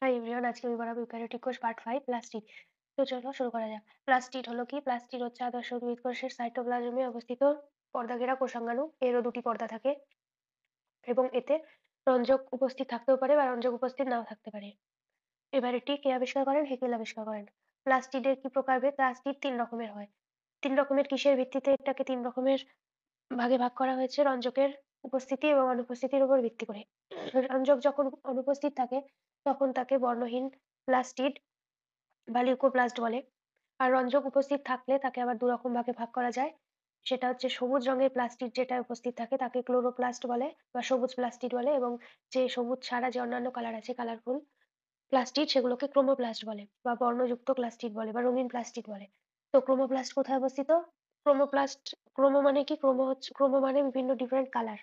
Hi everyone, আজকে আমি পড়াবো ইউক্যারিওটিক কোষ পার্ট 5 প্লাস্টিড। তো চলো শুরু করা যাক। প্লাস্টিড হলো কি? প্লাস্টিড হচ্ছে আদর্শ উদ্ভিদ কোষের সাইটোপ্লাজমে অবস্থিত পর্দাঘেরা কোষাঙ্গাণু। এরও দুটি পর্দা থাকে এবং এতে রঞ্জক উপস্থিত থাকতেও পারে বা রঞ্জক উপস্থিত নাও থাকতে পারে। এবার এটি কে আবিষ্কার করেন? হেকেল আবিষ্কার করেন। প্লাস্টিডের কি প্রকারভেদ? প্লাস্টিড 3 রকমের হয়। 3 রকমের কিসের ভিত্তিতে এটাকে 3 রকমের ভাগে ভাগ করা হয়েছে? রঞ্জকের উপস্থিতি এবং অনুপস্থিতির উপর ভিত্তি করে। রঞ্জক যখন অনুপস্থিত থাকে তখন তাকে বর্ণহীন প্লাস্টিড বা লিউকোপ্লাস্ট বলে। আর রঞ্জক উপস্থিত থাকলে তাকে আবার 2 রকম ভাগে ভাগ করা যায়। সেটা হচ্ছে সবুজ রঙের প্লাস্টিড যেটা উপস্থিত থাকে তাকে ক্লোরোপ্লাস্ট বলে বা সবুজ প্লাস্টিড বলে, এবং যে সবুজ ছাড়া যে অন্যান্য কালার আছে কালারফুল প্লাস্টিড সেগুলোকে ক্রোমোপ্লাস্ট বলে বা বর্ণযুক্ত প্লাস্টিড বলে বা রঙিন প্লাস্টিড বলে। তো ক্রোমোপ্লাস্ট কোথায় অবস্থিত? ক্রোমোপ্লাস্ট, ক্রোমো মানে কি? ক্রোমো মানে বিভিন্ন ডিফারেন্ট কালার।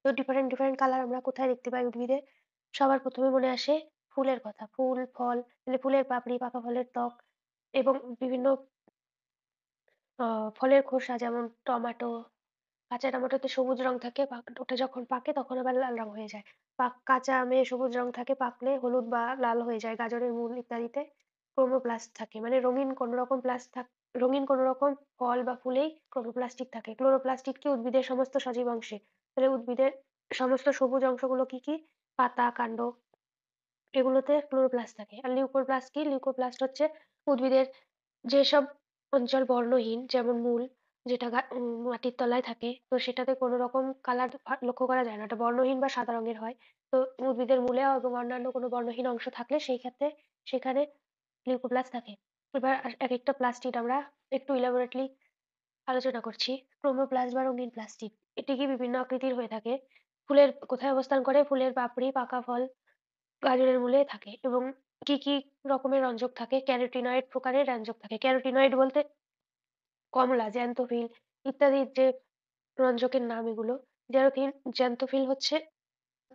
তো ডিফারেন্ট ডিফারেন্ট কালার আমরা কোথায় দেখতে পাই উদ্ভিদে? সবার প্রথমে মনে আসে ফুলের কথা। ফুল, ফল, মানে ফুলের পাপড়ি, পাকা ফলের ত্বক এবং বিভিন্ন ফলের খোসা, যেমন টমেটো। কাঁচা টমেটোতে সবুজ রং থাকে, ওটা যখন পাকে তখন আবার লাল রং হয়ে যায়। কাঁচা আমে সবুজ রং থাকে, পাকলে হলুদ বা লাল হয়ে যায়। গাজরের মূল ইত্যাদিতে ক্রোমোপ্লাস্ট থাকে, মানে রঙিন কোনো রকম ফল বা ফুলেই ক্রোমোপ্লাস্টিক থাকে। ক্লোরোপ্লাস্টিক কি? উদ্ভিদের সমস্ত সজীব অংশে। তাহলে উদ্ভিদের সমস্ত সবুজ অংশগুলো কি কি? পাতা, কাণ্ড, এগুলোতে ক্লোরোপ্লাস্ট থাকে। আর লিউকোপ্লাস্ট কি? লিউকোপ্লাস্ট হচ্ছে উদ্ভিদের যেসব অঞ্চল বর্ণহীন, যেমন মূল, যেটা মাটির তলায় থাকে, তো সেটাতে কোনো রকম কালার লক্ষ্য করা যায় না, ওটা বর্ণহীন বা সাদা রঙের হয়। তো উদ্ভিদের মূলে এবং অন্যান্য কোনো বর্ণহীন অংশ থাকলে সেই ক্ষেত্রে সেখানে লিউকোপ্লাস্ট থাকে। এবার এক একটা প্লাস্টিড আমরা একটু ইলাবোরেটলি আলোচনা করছি। ক্রোমোপ্লাস্ট বা রঙিন প্লাস্টিড, এটি কি বিভিন্ন আকৃতির হয়ে থাকে। ফুলের কোথায় অবস্থান করে? ফুলের পাপড়ি, পাকা ফল, গাজরের মূলে থাকে। এবং কি কি রকমের রঞ্জক থাকে? ক্যারোটিনয়েড প্রকারের রঞ্জক থাকে। ক্যারোটিনয়েড বলতে কমলা, জ্যান্থোফিল ইত্যাদির যে রঞ্জকের নাম এগুলো। জ্যান্থোফিল হচ্ছে।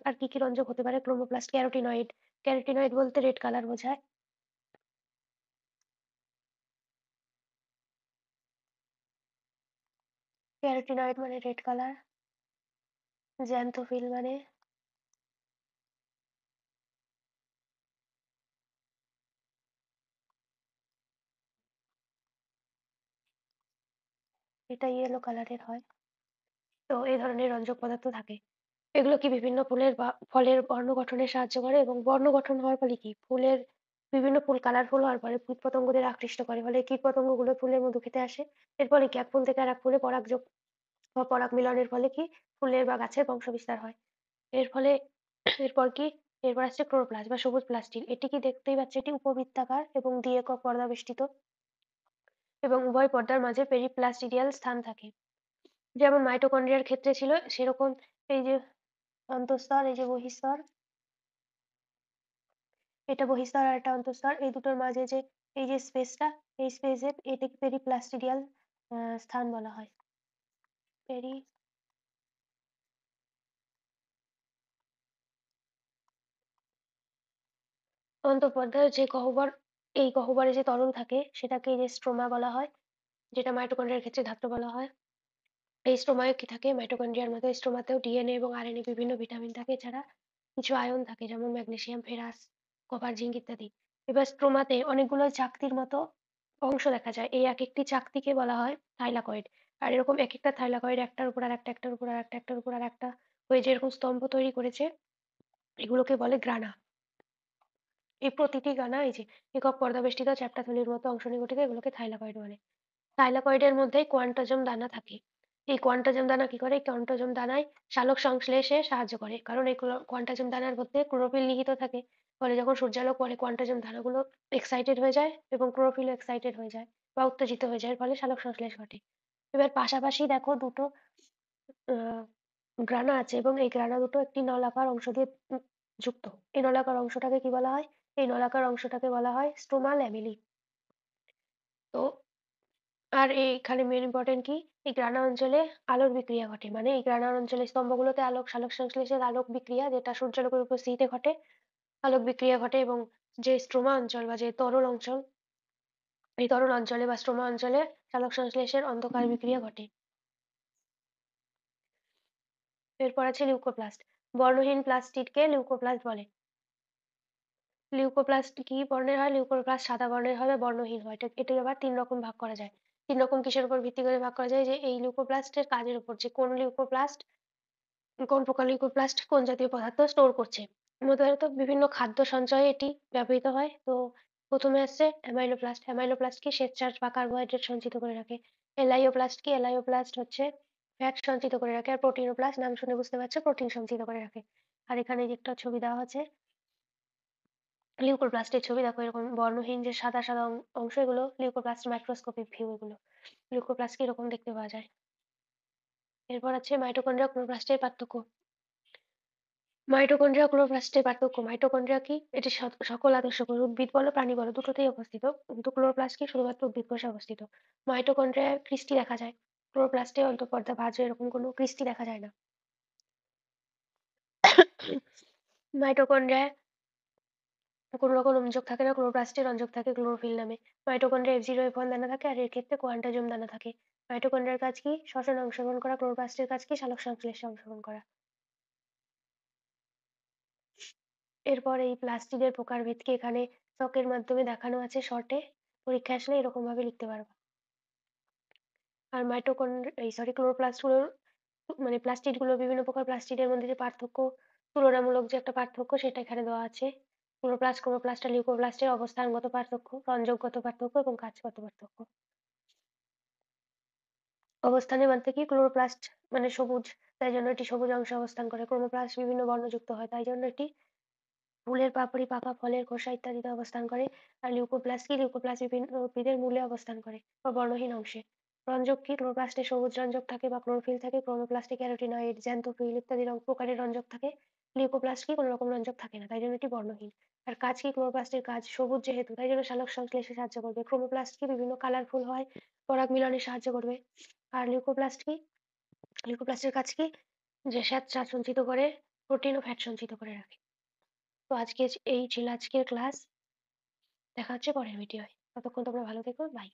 আর কি কি রঞ্জক হতে পারে? Chromoplast, carotenoid. ক্যারোটিনয়েড বলতে রেড কালার বোঝায়। ক্যারোটিনয়েড মানে রেড কালার। জ্যান্থোফিল মানে এটা ইয়েলো কালারের হয়। তো এই ধরনের রঞ্জক পদার্থ থাকে। এগুলো কি বিভিন্ন ফুলের বা ফলের বর্ণ গঠনে সাহায্য করে, এবং বর্ণ গঠন হওয়ার ফলে কি? ফুলের বিভিন্ন ফুল কালারফুল হওয়ার পরে কীটপতঙ্গদের আকৃষ্ট করে, ফলে কীটপতঙ্গগুলো ফুলের মধু খেতে আসে। এর ফলে কি? এক ফুল থেকে আরেক ফুলে পরাগযোগ বা পরাগ মিলনের ফলে কি? ফুলের বা গাছের বংশ বিস্তার হয়। এর ফলে এরপর কি? এরপর আসছে ক্লোরোপ্লাস্ট বা সবুজ প্লাস্টিড। এটি কি? দেখতেই পাচ্ছ, এটি উপবৃত্তাকার এবং দ্বি-একক পর্দা বেষ্টিত এবং উভয় পর্দার মাঝে পেরিপ্লাস্টিডিয়াল স্থান থাকে। যেমন মাইটোকন্ড্রিয়ার ক্ষেত্রে ছিল সেরকম। এই যে অন্তঃস্তর, এই যে বহিঃস্তর, এটা বহিঃস্তর আর এটা অন্তঃস্তর, এই দুটোর মাঝে যে এই যে স্পেসটা, এই স্পেসে এটাকে পেরিপ্লাস্টিডিয়াল স্থান বলা হয়। পেরি অন্তঃপর্দার যে গহ্বর, এই গহ্বরে যে তরল থাকে সেটাকে এই যে স্ট্রোমা বলা হয়, যেটা মাইটোকন্ড্রিয়ার ক্ষেত্রে ধাত্র বলা হয়। এই স্ট্রোমায় কি থাকে? মাইটোকন্ড্রিয়ার মতো স্ট্রোমাতেও ডিএনএ এবং আরএনএ বিভিন্ন ভিটামিন থাকে, এছাড়া কিছু আয়ন থাকে যেমন ম্যাগনেসিয়াম, ফেরাস, কপার, জিঙ্ক ইত্যাদি। এবার স্ট্রোমাতে অনেকগুলো চাকতির মতো অংশ দেখা যায়। এই এক একটি চাকতিকে বলা হয় থাইলাকয়েড। আর এরকম এক একটা থাইলাকয়েড একটার উপর আর একটা, একটার উপর আর একটা, একটার উপর আর একটা হয়ে যেরকম স্তম্ভ তৈরি করেছে, এগুলোকে বলে গ্রানা। এই প্রতিটি গ্রানা এই যে একক পর্দাবেষ্টিত চ্যাপ্টা থলির মতো অংশ নিয়ে গঠিত, এগুলোকে থাইলাকয়েড বলে। থাইলাকয়েডের মধ্যে কোয়ান্টোজম দানা থাকে। এই কোয়ান্টোজম দানা কি করে? এই কোয়ান্টোজম দানায় সালোক সংশ্লেষে সাহায্য করে, কারণ এই কোয়ান্টোজম দানার মধ্যে ক্লোরোফিল নিহিত থাকে। ফলে যখন সূর্যালোক পড়ে কোয়ান্টোজম দানাগুলো এক্সাইটেড হয়ে যায় এবং ক্লোরোফিল এক্সাইটেড হয়ে যায় বা উত্তেজিত হয়ে যায়, এর ফলে সালোক সংশ্লেষ ঘটে। এবার পাশাপাশি দেখো দুটো আহ গ্রানা আছে এবং এই গ্রানা দুটো একটি নলাকার অংশ দিয়ে যুক্ত। এই নলাকার অংশটাকে কি বলা হয়? এই নলাকার অংশটাকে বলা হয় স্ট্রোমা ল্যামেলি। তো আর এইখানে মেন ইম্পর্টেন্ট কি? এই গ্রানা অঞ্চলে আলোর বিক্রিয়া ঘটে, মানে এই গ্রানা অঞ্চলের স্তম্ভগুলোতে সালোক সংশ্লেষের আলোক বিক্রিয়া, যেটা সূর্যালোকের উপস্থিতিতে ঘটে, আলোক বিক্রিয়া ঘটে। এবং যে স্ট্রোমা অঞ্চল বা যে তরল অঞ্চল, এই তরল অঞ্চলে বা স্ট্রোমা অঞ্চলে সালোক সংশ্লেষের অন্ধকার বিক্রিয়া ঘটে। এরপর আছে লিউকোপ্লাস্ট। বর্ণহীন প্লাস্টিডকে লিউকোপ্লাস্ট বলে। লিউকোপ্লাস্ট কি বর্ণের হয়? লিউকোপ্লাস্ট সাদা বর্ণের হয় বা বর্ণহীন হয়। এটা আবার ৩ রকম ভাগ করা যায়। ৩ রকম কিসের উপর ভিত্তি করে ভাগ করা যায়? যে এই লিউকোপ্লাস্টের কাজের উপর, যে কোন লিউকোপ্লাস্ট, কোন প্রকার লিউকোপ্লাস্ট কোন জাতীয় পদার্থ স্টোর করছে। প্রধানত বিভিন্ন খাদ্য সঞ্চয়ে এটি ব্যবহৃত হয়। তো প্রথমে আসছে অ্যামাইলোপ্লাস্ট। অ্যামাইলোপ্লাস্ট কি? শ্বেতসার বা কার্বোহাইড্রেট সঞ্চিত করে রাখে। এলাইওপ্লাস্ট কি? এলাইওপ্লাস্ট হচ্ছে ফ্যাট সঞ্চিত করে রাখে। আর প্রোটিনোপ্লাস্ট, নাম শুনে বুঝতে পারছো, প্রোটিন সঞ্চিত করে রাখে। আর এখানে যে একটা ছবি দেওয়া আছে লিউকোপ্লাস্টের ছবি, দেখো এরকম বর্ণহীন যে সাদা সাদা অংশ, এগুলো লিউকোপ্লাস্ট মাইক্রোস্কোপিক ভিউ। এগুলো লিউকোপ্লাস্ট এরকম দেখতে পাওয়া যায়। এরপর আছে মাইটোকন্ড্রিয়া ক্লোরোপ্লাস্টের পার্থক্য। মাইটোকন্ড্রিয়া ক্লোরোপ্লাস্টের পার্থক্য। মাইটোকন্ড্রিয়া কি? এটি সকল আদর্শ কোষ, উদ্ভিদ বলো প্রাণী বলো দুটোতেই অবস্থিত, কিন্তু ক্লোরোপ্লাস্ট কি? শুধুমাত্র উদ্ভিদ কোষে অবস্থিত। মাইটোকন্ড্রিয়ায় ক্রিস্টি দেখা যায়, ক্লোরোপ্লাস্টে অন্তঃপর্দা ভাঁজ এরকম কোনো ক্রিস্টি দেখা যায় না। মাইটোকন্ড্রিয়ায় কোনো রকম রঞ্জক থাকে না, ক্লোরোপ্লাস্টে রঞ্জক থাকে ক্লোরোফিল নামে। মাইটোকন্ড্রিয়া F0 F1 দানা থাকে, আর এর ক্ষেত্রে কোয়ান্টাজম দানা থাকে। মাইটোকন্ড্রিয়ার কাজ কি? শ্বসনে অংশগ্রহণ করা। ক্লোরোপ্লাস্টের কাজ কি? সালোক সংশ্লেষে অংশগ্রহণ করা। এরপর এই প্লাস্টিডের প্রকারভেদকে এখানে ছকের মাধ্যমে দেখানো আছে শর্টে। পরীক্ষায় আসলে এরকম ভাবে লিখতে পারবা। আর ক্লোরোপ্লাস্ট গুলোর মানে প্লাস্টিড গুলোর বিভিন্ন প্রকার প্লাস্টিডের মধ্যে যে পার্থক্য, তুলনামূলক যে একটা পার্থক্য, সেটা এখানে দেওয়া আছে। ক্লোরোপ্লাস্ট আর লিউকোপ্লাস্টের অবস্থানগত পার্থক্য, রঞ্জকগত পার্থক্য এবং কাজগত পার্থক্য। অবস্থানে বলতে কি? ক্লোরোপ্লাস্ট মানে সবুজ, তাই জন্য এটি সবুজ অংশে অবস্থান করে। ক্রোমোপ্লাস্ট বিভিন্ন বর্ণযুক্ত হয়, তাই জন্য এটি ফুলের পাপড়ি, পাকা ফলের খোসা ইত্যাদিতে অবস্থান করে। আর লিউকোপ্লাস্ট কি? লিউকোপ্লাস্ট বিভিন্ন উদ্ভিদের মূলে অবস্থান করে বা বর্ণহীন অংশে। রঞ্জক কি? ক্লোরোপ্লাস্টে সবুজ রঞ্জক থাকে বা ক্লোরোফিল থাকে। ক্রোমোপ্লাস্টে ক্যারোটিনয়েড, জ্যান্থোফিল ইত্যাদি প্রকারের রঞ্জক থাকে। লিউকোপ্লাস্ট কি? কোনো রকম রঞ্জক থাকে না, তাই জন্য এটি বর্ণহীন। আর কাজ কি? ক্লোরোপ্লাস্টের কাজ সবুজ যেহেতু, তাই জন্য সালোক সংশ্লেষে সাহায্য করবে। ক্রোমোপ্লাস্ট কি? বিভিন্ন কালারফুল হয়, পরাগ মিলনে সাহায্য করবে। আর লিউকোপ্লাস্ট কি? লিউকোপ্লাস্টের কাজ কি? যে শ্বেত সার সঞ্চিত করে, প্রোটিন ও ফ্যাট সঞ্চিত করে রাখে। তো এই ছিল আজকের ক্লাস। দেখা হচ্ছে পরের ভিডিওয়। ততক্ষণ তোমরা ভালো থেকো। বাই।